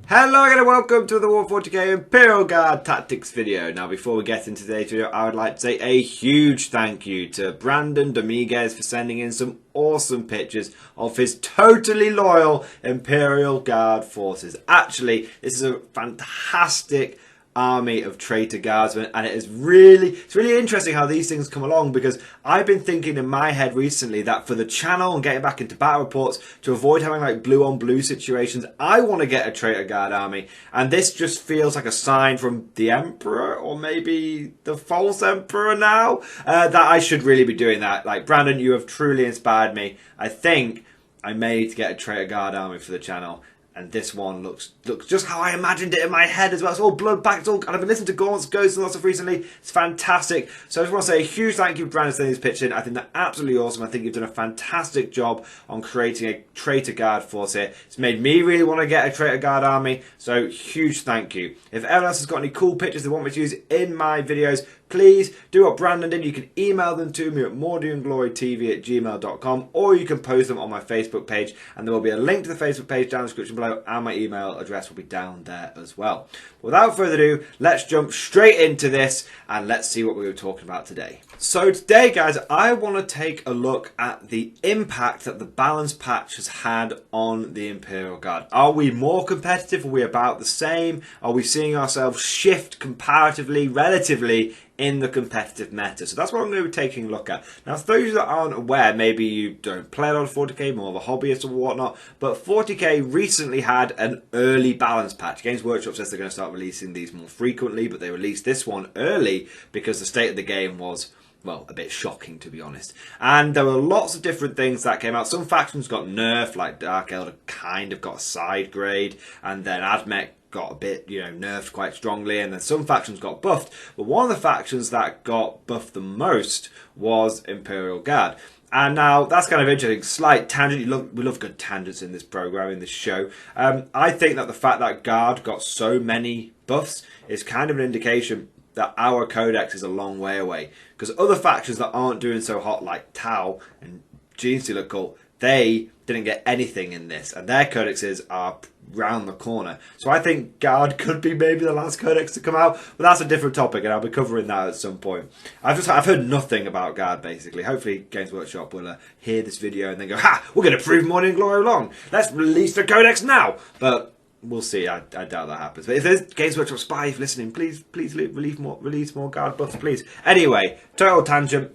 Hello again and welcome to the War 40k Imperial Guard Tactics video. Now before we get into today's video, I would like to say a huge thank you to Brandon Dominguez for sending in some awesome pictures of his totally loyal Imperial Guard forces. Actually, this is a fantastic army of traitor guardsmen, and it's really interesting how these things come along, because I've been thinking in my head recently that for the channel and getting back into battle reports, to avoid having like blue on blue situations, I want to get a traitor guard army, and this just feels like a sign from the Emperor, or maybe the false Emperor now, that I should really be doing that. Like, Brandon, you have truly inspired me. I think I may need to get a traitor guard army for the channel. And this one looks just how I imagined it in my head as well. It's all blood back. It's all, and I've been listening to Gaunt's Ghosts and lots of recently. It's fantastic. So I just want to say a huge thank you to Brandon for sending this picture in. I think they're absolutely awesome. I think you've done a fantastic job on creating a traitor guard force here. It's made me really want to get a traitor guard army. So huge thank you. If anyone else has got any cool pictures they want me to use in my videos, please do what Brandon did. You can email them to me at mordianglorytv@gmail.com, or you can post them on my Facebook page, and there will be a link to the Facebook page down in the description below, and my email address will be down there as well. Without further ado, let's jump straight into this and let's see what we were talking about today. So today, guys, I want to take a look at the impact that the balance patch has had on the Imperial Guard. Are we more competitive? Are we about the same? Are we seeing ourselves shift comparatively, relatively, in the competitive meta? So that's what I'm going to be taking a look at. Now, for those that aren't aware, maybe you don't play a lot of 40k, more of a hobbyist or whatnot, but 40k recently had an early balance patch. Games Workshop says they're going to start releasing these more frequently, but they released this one early because the state of the game was, well, a bit shocking, to be honest. And there were lots of different things that came out. Some factions got nerfed, like Dark Elder kind of got a side grade, and then Admech got a bit, nerfed quite strongly, and then some factions got buffed. But one of the factions that got buffed the most was Imperial Guard. And now, that's kind of interesting. Slight tangent. We love good tangents in this program, in this show. I think that the fact that Guard got so many buffs is kind of an indication that our codex is a long way away. Because other factions that aren't doing so hot, like Tau and Genestealer Cult, they didn't get anything in this, and their codexes are round the corner. So I think Guard could be maybe the last codex to come out, but that's a different topic, and I'll be covering that at some point. I've heard nothing about Guard, basically. Hopefully Games Workshop will hear this video and then go, "Ha! We're going to prove Morning Glory wrong. Let's release the codex now." But we'll see. I doubt that happens. But if there's Games Workshop spy listening, please release more Guard buffs, please. Anyway, total tangent.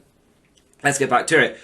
Let's get back to it.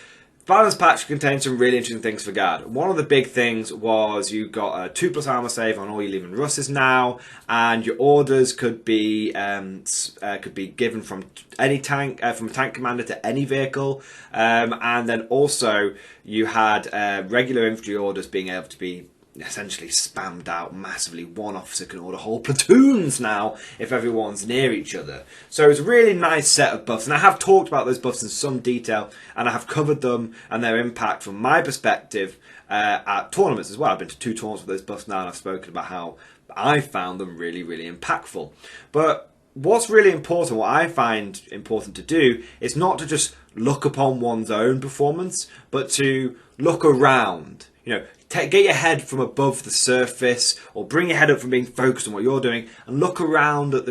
Balance patch contains some really interesting things for Guard. One of the big things was you got a 2+ armor save on all your Leaving Russes now, and your orders could be given from any tank, from a tank commander to any vehicle, and then also you had regular infantry orders being able to be essentially spammed out massively. One officer can order whole platoons now if everyone's near each other. So it's a really nice set of buffs, and I have talked about those buffs in some detail, and I have covered them and their impact from my perspective at tournaments as well. I've been to 2 tournaments with those buffs now, and I've spoken about how I found them really impactful. But what's really important, what I find important to do, is not to just look upon one's own performance, but to look around. Get your head from above the surface, or bring your head up from being focused on what you're doing, and look around at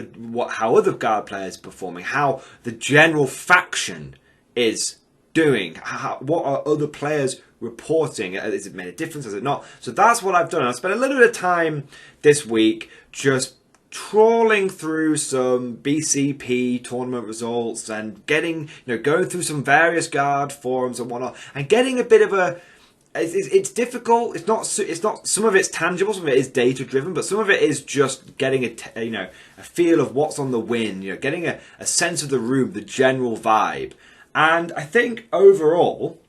how other Guard players are performing, how the general faction is doing, what are other players reporting, is it made a difference, has it not? So that's what I've done. I've spent a little bit of time this week just trawling through some BCP tournament results and getting, going through some various Guard forums and whatnot, and getting a bit of a, it's difficult. It's not. Some of it's tangible. Some of it is data driven, but some of it is just getting a feel of what's on the wind. Getting a sense of the room, the general vibe. And I think overall,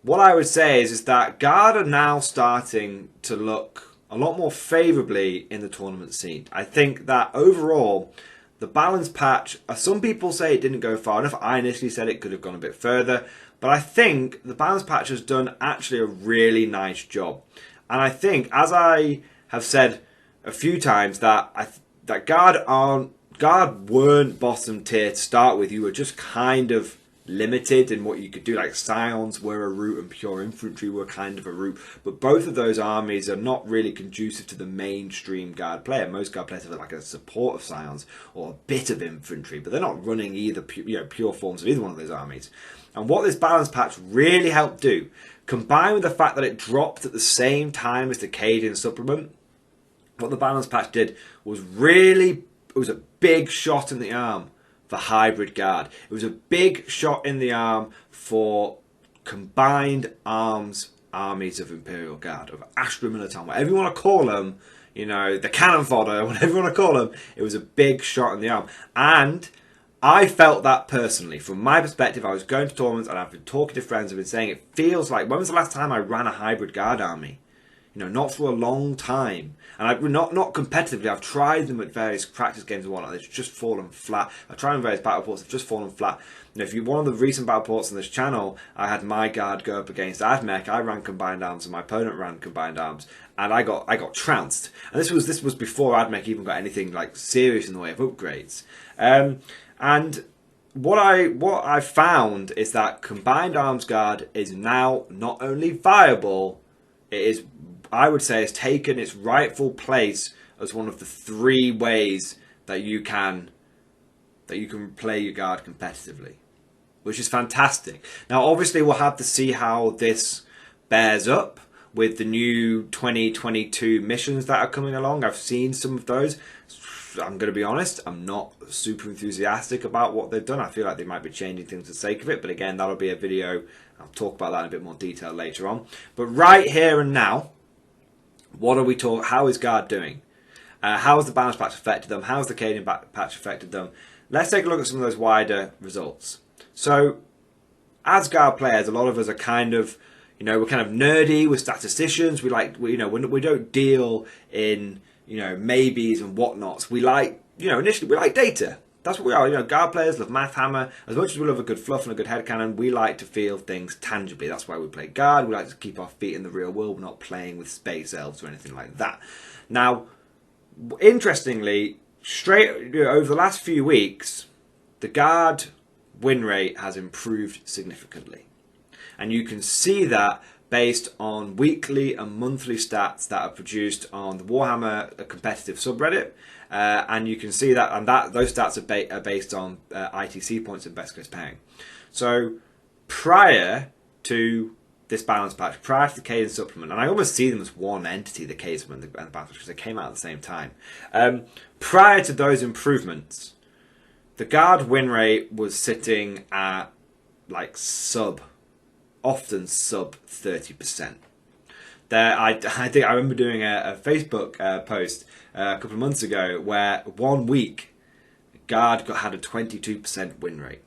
what I would say is that Guard are now starting to look a lot more favourably in the tournament scene. I think that overall, the balance patch, some people say it didn't go far enough. I initially said it could have gone a bit further. But I think the balance patch has done actually a really nice job. And I think, as I have said a few times, that Guard weren't bottom tier to start with. You were just kind of limited in what you could do. Like Scions were a route and pure infantry were kind of a route, but both of those armies are not really conducive to the mainstream guard player. Most guard players have like a support of Scions or a bit of infantry, but they're not running either pure forms of either one of those armies. And what this balance patch really helped do, combined with the fact that it dropped at the same time as the Cadian supplement, what the balance patch did was it was a big shot in the arm for hybrid guard. It was a big shot in the arm for combined arms armies of Imperial Guard, of Astra Militant, whatever you want to call them, the cannon fodder, whatever you want to call them. It was a big shot in the arm. And I felt that personally. From my perspective, I was going to tournaments and I've been talking to friends who've been saying it feels like, when was the last time I ran a hybrid guard army? Not for a long time. And not competitively. I've tried them at various practice games and whatnot. They've just fallen flat. I've tried them various battle ports. They've just fallen flat. If you one of the recent battle ports on this channel, I had my guard go up against Admech. I ran combined arms, and my opponent ran combined arms, and I got trounced. And this was before Admech even got anything like serious in the way of upgrades. And what I found is that combined arms guard is now not only viable, it is, I would say, has taken its rightful place as one of the 3 ways that you can play your guard competitively, which is fantastic. Now, obviously, we'll have to see how this bears up with the new 2022 missions that are coming along. I've seen some of those. I'm going to be honest, I'm not super enthusiastic about what they've done. I feel like they might be changing things for the sake of it, but again, that'll be a video. I'll talk about that in a bit more detail later on. But right here and now, what are we talking? How is guard doing? How has the balance patch affected them? How has the Cadian patch affected them? Let's take a look at some of those wider results. So, as guard players, a lot of us are kind of, we're kind of nerdy. We're statisticians. We don't deal in, maybes and whatnots. We like, initially we like data. That's what we are. Guard players love math hammer. As much as we love a good fluff and a good headcanon, we like to feel things tangibly. That's why we play guard. We like to keep our feet in the real world. We're not playing with space elves or anything like that. Now, interestingly, over the last few weeks, the guard win rate has improved significantly. And you can see that based on weekly and monthly stats that are produced on the Warhammer competitive subreddit. And you can see that, and those stats are based on ITC points and best case pairing. So prior to this balance patch, prior to the Cadian supplement, and I almost see them as one entity, the Cadian supplement and the balance patch, because they came out at the same time. Prior to those improvements, the guard win rate was sitting at like often sub 30%. I think I remember doing a Facebook post a couple of months ago where 1 week guard had a 22% win rate,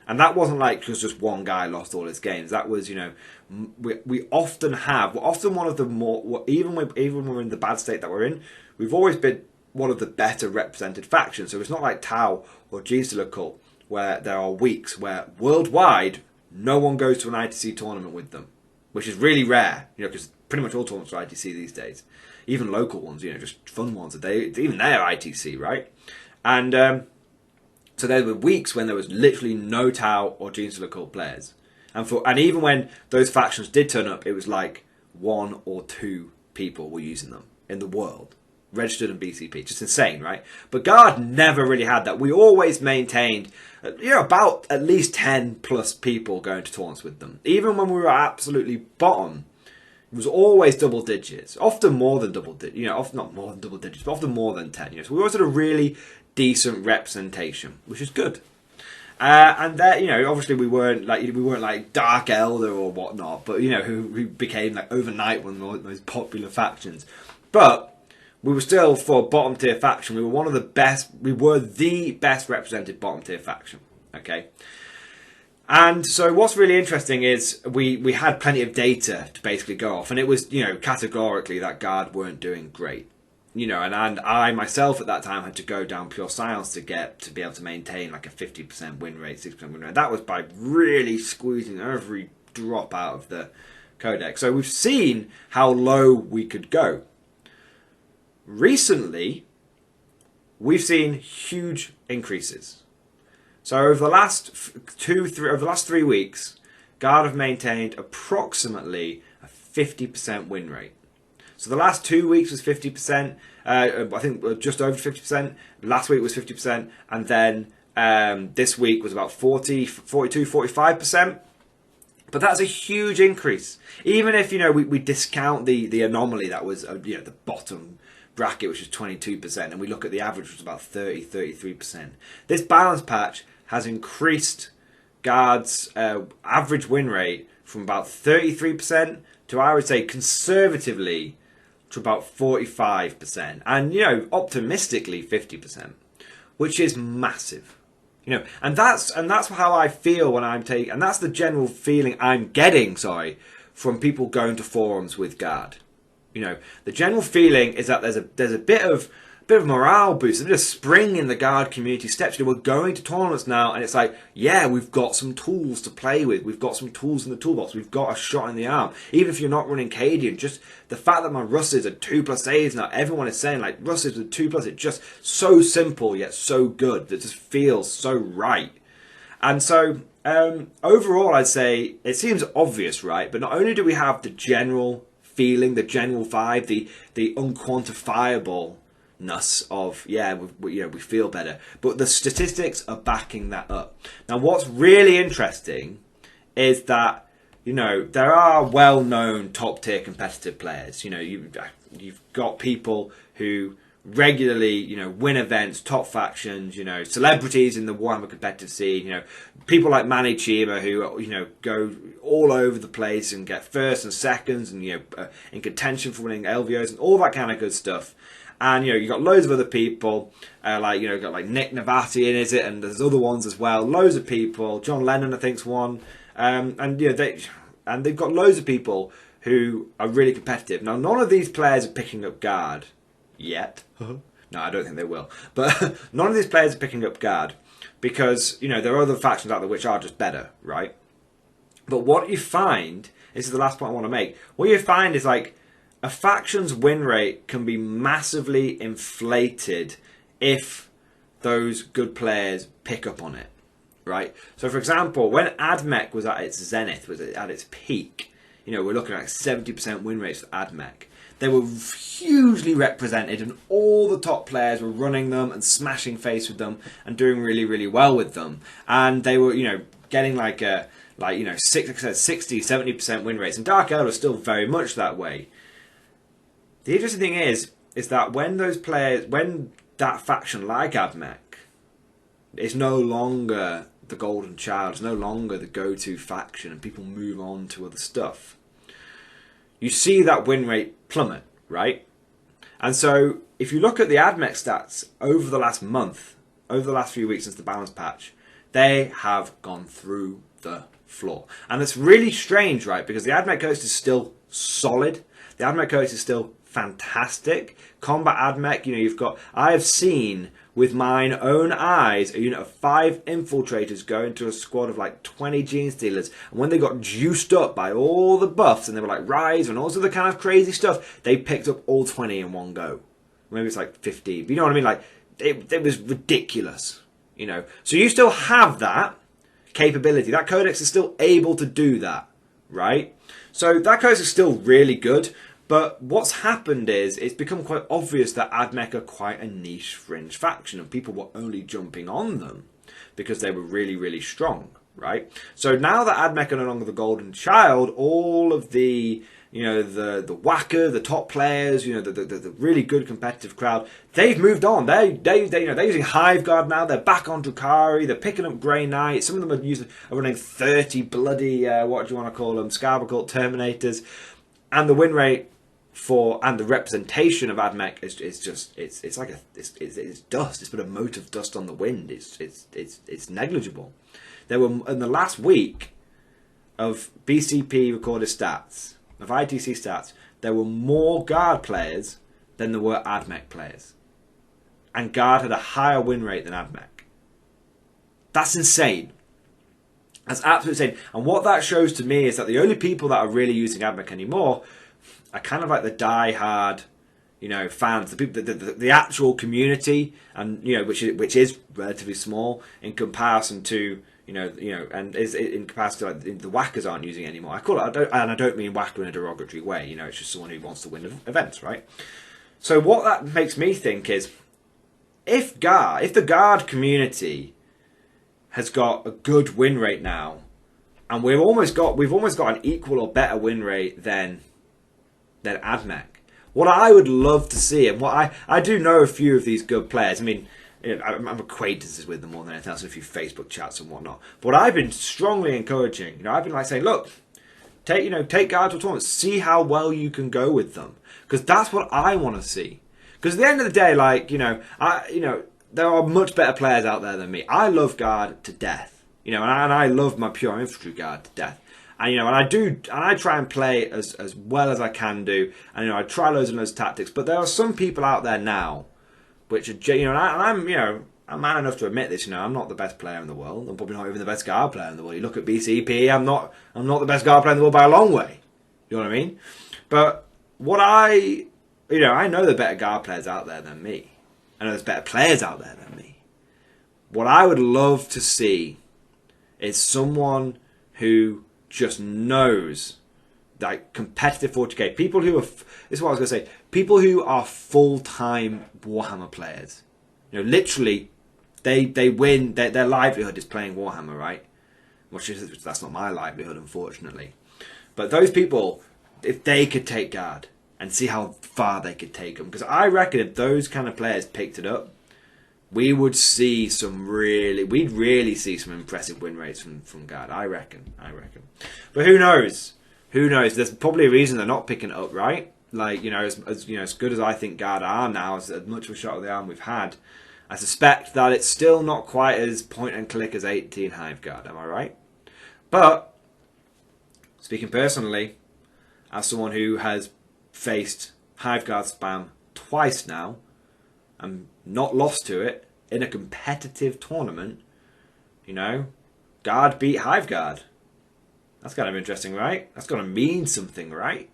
and that wasn't like because just one guy lost all his games. That was we often one of the more, even when we're in the bad state that we're in, we've always been one of the better represented factions. So it's not like Tau or G-Stealer Cult where there are weeks where worldwide no one goes to an ITC tournament with them, which is really rare, because pretty much all tournaments are ITC these days. Even local ones, just fun ones. Even they're ITC, right? And so there were weeks when there was literally no Tau or G-Stealer Cult players. And even when those factions did turn up, it was like 1 or 2 people were using them in the world. Registered and BCP. Just insane, right? But guard never really had that. We always maintained about at least 10 plus people going to tournaments with them. Even when we were absolutely bottom, it was always double digits. Often more than double digits. Often not more than double digits, but often more than 10. So we always had a really decent representation, which is good. And that, obviously we weren't like Dark Elder or whatnot, but who became like overnight one of the most popular factions. But we were still, for a bottom tier faction, we were one of the best. We were the best represented bottom tier faction. Okay. And so what's really interesting is we had plenty of data to basically go off, and it was categorically that guard weren't doing great. And I myself at that time had to go down pure science to be able to maintain like a 50% win rate, 60% win rate. That was by really squeezing every drop out of the codex. So we've seen how low we could go. Recently, we've seen huge increases. So over the last 3 weeks, Guard have maintained approximately a 50% win rate. So the last 2 weeks was 50%. I think just over 50%. Last week was 50%, and then this week was about 42, 45%. But that's a huge increase. Even if we discount the anomaly that was the bottom bracket, which was 22%, and we look at the average, which was about 33%. This balance patch has increased Guard's average win rate from about 33% to, I would say, conservatively, to about 45%, and optimistically 50%, which is massive. And that's how I feel when I'm taking, and that's the general feeling I'm getting, from people going to forums with Guard. The general feeling is that there's a bit of morale boost, a bit of spring in the Guard community steps. We're going to tournaments now, and it's like, yeah, we've got some tools to play with. We've got some tools in the toolbox. We've got a shot in the arm. Even if you're not running Cadian, just the fact that my Russes are 2+ saves now, everyone is saying like Russes with 2+. It's just so simple yet so good. It just feels so right. And so overall, I'd say it seems obvious, right? But not only do we have the general feeling, the general vibe, the unquantifiable of we feel better, but the statistics are backing that up. Now what's really interesting is that there are well-known top-tier competitive players. You've got people who regularly win events, top factions, celebrities in the Warhammer competitive scene, people like Manny Chima who go all over the place and get first and seconds and in contention for winning LVOs and all that kind of good stuff. And you've got loads of other people, got like Nick Navati in it, and there's other ones as well. Loads of people. John Lennon, I think's one, and they've got loads of people who are really competitive. Now, none of these players are picking up Guard yet. No, I don't think they will. But none of these players are picking up Guard because there are other factions out there which are just better, right? But what you find, this is the last point I want to make. What you find is like, a faction's win rate can be massively inflated if those good players pick up on it, right? So, for example, when Admech was at its zenith, was at its peak, we're looking at 70% win rates for Admech. They were hugely represented, and all the top players were running them and smashing face with them and doing really, really well with them. And they were, getting like 60, 70% win rates. And Dark Elder is still very much that way. The interesting thing is that when that faction like Admech is no longer the golden child, it's no longer the go-to faction, and people move on to other stuff, you see that win rate plummet, right? And so if you look at the Admech stats over the last month, over the last few weeks since the balance patch, they have gone through the floor. And it's really strange, right? Because the Admech Coast is still solid. The Admech Coast is still fantastic. Combat Admech, I have seen with mine own eyes a unit of 5 infiltrators go into a squad of like 20 gene stealers, and when they got juiced up by all the buffs and they were like rise and all sorts of kind of crazy stuff, they picked up all 20 in one go. Maybe it's like 15, but you know what I mean? Like it was ridiculous, So you still have that capability. That codex is still able to do that, right? So that codex is still really good. But what's happened is it's become quite obvious that Admech are quite a niche fringe faction, and people were only jumping on them because they were really, really strong, right? So now that Admech are no longer the golden child, all of the the whacker, the top players, the really good competitive crowd, they've moved on. They're using Hive Guard now. They're back on Drukhari. They're picking up Grey Knight. Some of them are running 30 bloody what do you want to call them, Scarbocult Terminators, and the win rate and the representation of Admech is just it's like it's dust. It's put a mote of dust on the wind. It's negligible. There were in the last week of BCP recorded stats, of ITC stats, there were more Guard players than there were Admech players, and Guard had a higher win rate than Admech. That's insane. That's absolutely insane. And what that shows to me is that the only people that are really using Admech anymore are kind of like the die-hard, you know, fans, the people, the actual community, and you know, which is relatively small in comparison to and is in comparison to like the whackers aren't using it anymore. I call it, I don't mean whacker in a derogatory way. You know, it's just someone who wants to win events, right? So what that makes me think is, if the guard community has got a good win rate now, and we've almost got an equal or better win rate than Admech. What I would love to see, and what I do know a few of these good players. I mean, I'm acquaintances with them more than anything else, a few Facebook chats and whatnot. But what I've been strongly encouraging, I've been like saying, look, take guard to a tournament, see how well you can go with them, because that's what I want to see. Because at the end of the day, like there are much better players out there than me. I love guard to death, and I love my pure infantry guard to death. And I try and play as well as I can do, and I try loads and loads of tactics. But there are some people out there now, which are I'm man enough to admit this. I'm not the best player in the world. I'm probably not even the best guard player in the world. You look at BCP, I'm not the best guard player in the world by a long way. You know what I mean? But what I know there are better guard players out there than me. I know there's better players out there than me. What I would love to see is someone who just knows, like, competitive 40k. People who are, this is what I was going to say, people who are full-time Warhammer players. Literally, they win, their livelihood is playing Warhammer, right? That's not my livelihood, unfortunately. But those people, if they could take guard and see how far they could take them, because I reckon if those kind of players picked it up, we'd really see some impressive win rates from guard. I reckon. But who knows? There's probably a reason they're not picking it up, right? Like, as good as I think guard are now, as much of a shot of the arm we've had, I suspect that it's still not quite as point and click as 18 Hive Guard. Am I right? But speaking personally, as someone who has faced Hive Guard spam twice now, and not lost to it in a competitive tournament, guard beat Hive Guard. That's kind of interesting, right? That's going to mean something, right?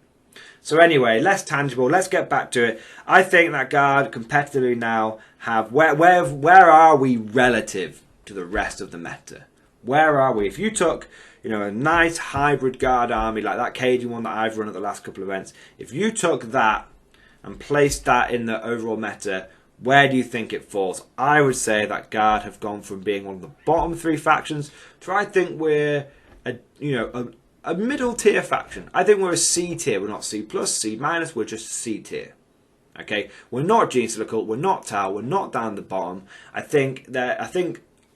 So anyway, less tangible. Let's get back to it. I think that guard competitively now have where are we relative to the rest of the meta? Where are we? If you took a nice hybrid guard army like that Cajun one that I've run at the last couple of events, if you took that and placed that in the overall meta, where do you think it falls? I would say that guard have gone from being one of the bottom 3 factions to, I think we're a middle tier faction. I think we're a C tier. We're not C plus, C minus. We're just C tier. Okay, we're not Gene Cult. We're not Tau. We're not down the bottom. I think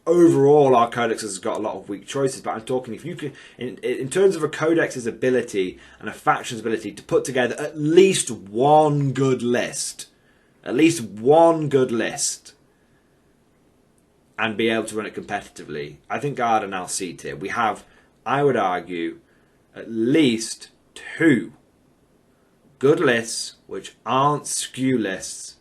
overall our codex has got a lot of weak choices. But I'm talking, if you can, in terms of a codex's ability and a faction's ability to put together at least one good list. And be able to run it competitively. I think guard are now C tier. We have, I would argue, at least 2 good lists which aren't skew lists,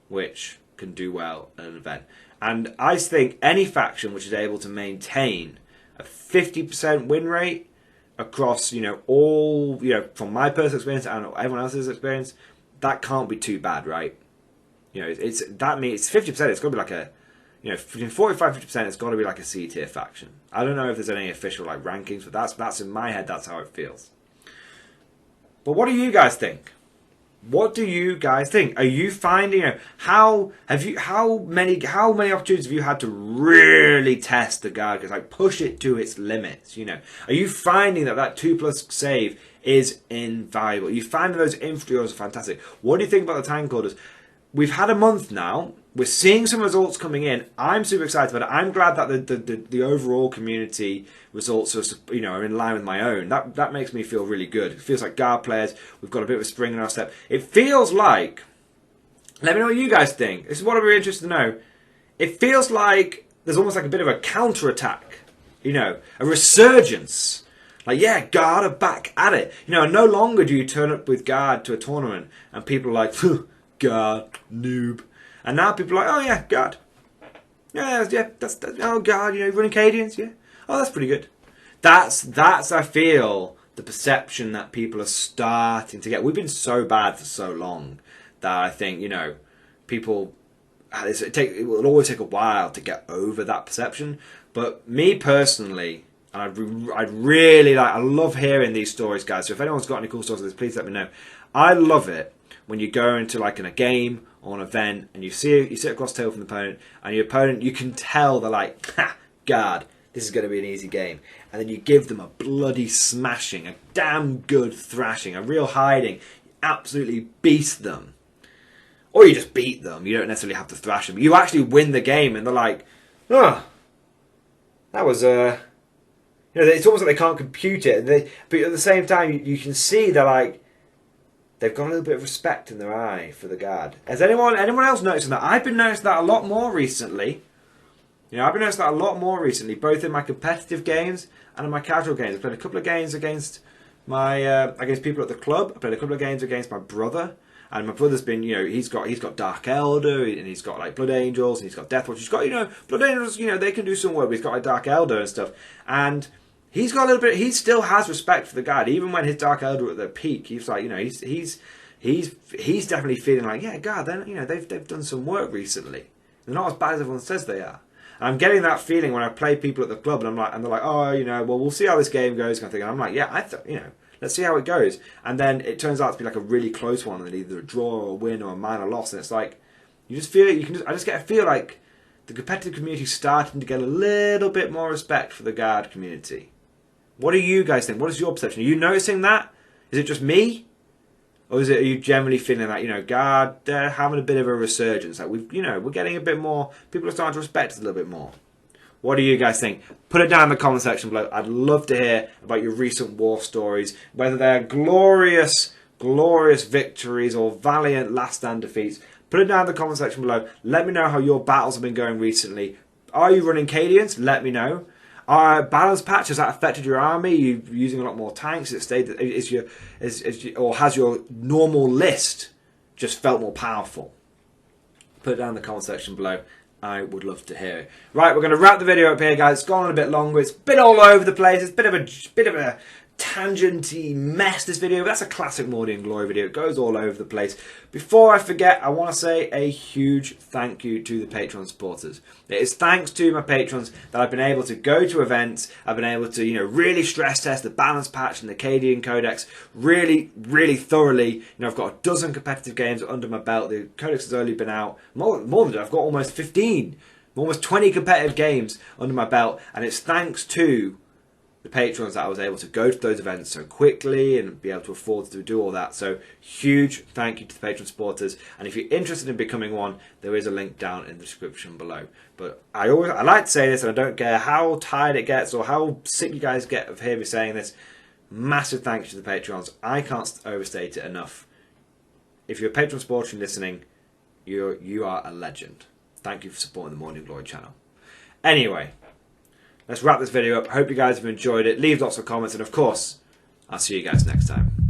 which can do well at an event. And I think any faction which is able to maintain a 50% win rate across, all, from my personal experience and everyone else's experience, that can't be too bad, right? It's 50%. It's got to be like a, between 45-50%, it's got to be like a C tier faction. I don't know if there's any official rankings, but that's in my head. That's how it feels. But what do you guys think? Are you finding how many opportunities have you had to really test the guard? Because push it to its limits. Are you finding that 2+ save is invaluable? Are you finding those infantry orders are fantastic? What do you think about the tank orders? We've had a month now. We're seeing some results coming in. I'm super excited about it. I'm glad that the overall community results are in line with my own. That makes me feel really good. It feels like guard players, we've got a bit of a spring in our step. It feels like, let me know what you guys think. This is what I'm really interested to know. It feels like there's almost like a bit of a counter-attack. A resurgence. Guard are back at it. No longer do you turn up with guard to a tournament and people are like, guard, noob. And now people are like, oh yeah, guard. Yeah, that's oh guard, running Cadians, yeah. Oh, that's pretty good. That's I feel the perception that people are starting to get. We've been so bad for so long that I think, you know, people, it will always take a while to get over that perception. But me personally, I'd really like, I love hearing these stories, guys. So if anyone's got any cool stories like this, please let me know. I love it when you go into like in a game or an event and you sit across the table from the opponent, and your opponent, you can tell they're like, ha, God, this is going to be an easy game. And then you give them a bloody smashing, a damn good thrashing, a real hiding. You absolutely beast them. Or you just beat them. You don't necessarily have to thrash them. You actually win the game and they're like, oh, that was you know, it's almost like they can't compute it. But at the same time, you can see they're like, they've got a little bit of respect in their eye for the guard. Has anyone else noticed that? I've been noticing that a lot more recently. You know, I've been noticing that a lot more recently, both in my competitive games and in my casual games. I've played a couple of games against against people at the club. I've played a couple of games against my brother. And my brother's been, you know, he's got Dark Elder, and he's got like Blood Angels, and he's got Death Watch. He's got, you know, Blood Angels, you know, they can do some work, but he's got like Dark Elder and stuff. And he's got a little bit, he still has respect for the guard, even when his Dark Elder at their peak. He's like, you know, he's definitely feeling like, yeah, God, then, you know, they've done some work recently. They're not as bad as everyone says they are. And I'm getting that feeling when I play people at the club, and I'm like, and they're like, oh, you know, well, we'll see how this game goes, kind of thing. And I'm like, yeah, you know, let's see how it goes. And then it turns out to be like a really close one, and either a draw or a win or a minor loss. And it's like, you just feel, I just get a feel like the competitive community is starting to get a little bit more respect for the guard community. What do you guys think? What is your perception? Are you noticing that? Is it just me? Or are you generally feeling that, you know, guard, they're having a bit of a resurgence? Like we're getting a bit more, people are starting to respect us a little bit more. What do you guys think? Put it down in the comment section below. I'd love to hear about your recent war stories, whether they're glorious, glorious victories or valiant last stand defeats. Put it down in the comment section below. Let me know how your battles have been going recently. Are you running Cadians? Let me know. Balance patch, has that affected your army? Are you using a lot more tanks? Or has your normal list just felt more powerful? Put it down in the comment section below. I would love to hear it. Right, we're going to wrap the video up here, guys. It's gone on a bit longer. It's been all over the place. It's a bit of a tangenty mess, this video. But that's a classic Mordian Glory video. It goes all over the place. Before I forget, I want to say a huge thank you to the Patreon supporters. It is thanks to my patrons that I've been able to go to events. I've been able to, you know, really stress test the balance patch and the Cadian Codex really, really thoroughly. You know, I've got a dozen competitive games under my belt. The Codex has only been out more than that. I've got almost 15, almost 20 competitive games under my belt, and it's thanks to the patrons that I was able to go to those events so quickly and be able to afford to do all that. So huge thank you to the patron supporters, and if you're interested in becoming one, there is a link down in the description below. But I like to say this, and I don't care how tired it gets or how sick you guys get of hearing me saying this, massive thanks to the patrons. I can't overstate it enough. If you're a patron supporter and listening, you are a legend. Thank you for supporting the Mordian Glory channel. Anyway, let's wrap this video up. I hope you guys have enjoyed it. Leave lots of comments, and of course, I'll see you guys next time.